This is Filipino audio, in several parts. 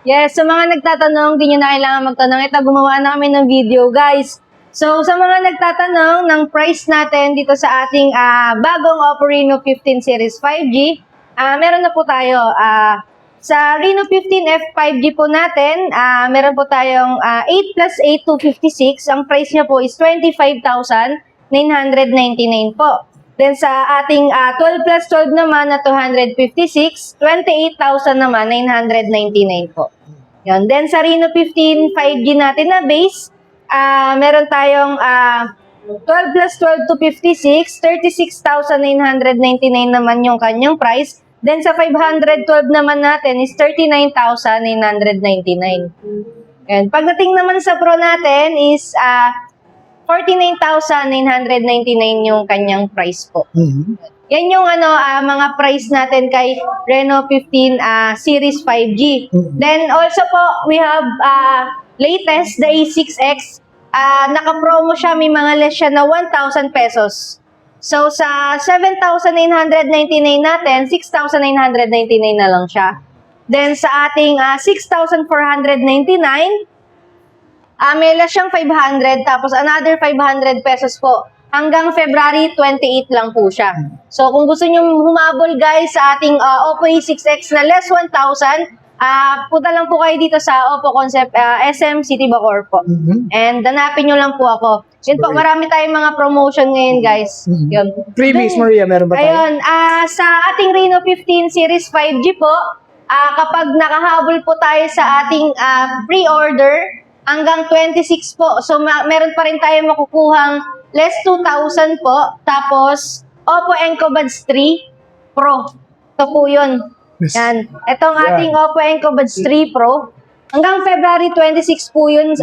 Yes, sa mga nagtatanong, di nyo na kailangan magtanong. Ito, gumawa na kami ng video, guys. So, sa mga nagtatanong ng price natin dito sa ating bagong Oppo Reno 15 Series 5G, meron na po tayo. Sa Reno 15 F5G po natin, meron po tayong 8 plus 8 256. Ang price niya po is 25,999 po. Then sa ating 12 plus 12 naman na 256, 28,000 naman, 999 po. Yun. Then sa Reno 15 5G natin na base, meron tayong 12 plus 12 to 56, 36,999 naman yung kanyang price. Then sa 512 naman natin is 39,999. And pagdating naman sa Pro natin is 49,999 yung kanyang price po. Yan yung mga price natin kay Reno 15 Series 5G. Then also po, we have latest, the A6X. Naka-promo siya, may mga less siya na 1,000 pesos. So sa 7,999 natin, 6,999 na lang siya. Then sa ating 6,499, may less siyang 500, tapos another 500 pesos po. Hanggang February 28 lang po siya. So, kung gusto nyo humabol, guys, sa ating Oppo A6X na less 1,000, punta lang po kayo dito sa Oppo Concept SM City Bacoor po. And hanapin nyo lang po ako. Yun po, marami tayong mga promotion ngayon, guys. Yun. Previous, Maria, meron ba tayo? Ayun, sa ating Reno 15 Series 5G po, kapag nakahabol po tayo sa ating pre-order, hanggang 26 po. So, meron pa rin tayo makukuhang less 2,000 po. Tapos, Oppo Enco Buds 3 Pro. Ito po yun. Yan. Itong ating Oppo Enco Buds 3 Pro. Hanggang February 26 po yun,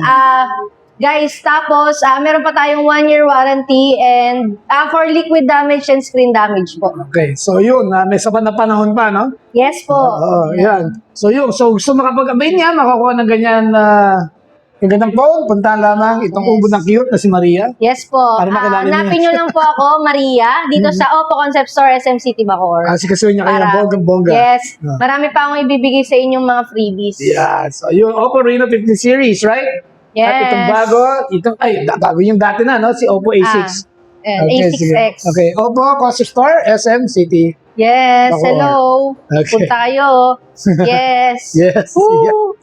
guys. Tapos, meron pa tayong 1-year warranty and for liquid damage and screen damage po. Okay, so yun, may sapat na panahon pa, no? Yes po. Yan. So yun, so gusto makapag-abay niya, makakuha ng ganyan magandang phone, puntahan lamang itong ubo ng cute na si Maria. Yes po. Para makilala niyo. Hanapin nyo lang po ako, Maria, dito sa Oppo Concept Store, SM City Bacoor. Sikasuhin niya kayo ng bonggang-bongga. Yes. Marami pa akong ibibigay sa inyong mga freebies. Yeah, so yung Oppo Reno 15 series, right? Yes. At itong bago, bago yung dati na, no? Si Oppo A6. A6X. Okay, Oppo Concept Store, SM City. Yes, Bacoor. hello. Okay. Punta kayo. Yes. Yes. Woo!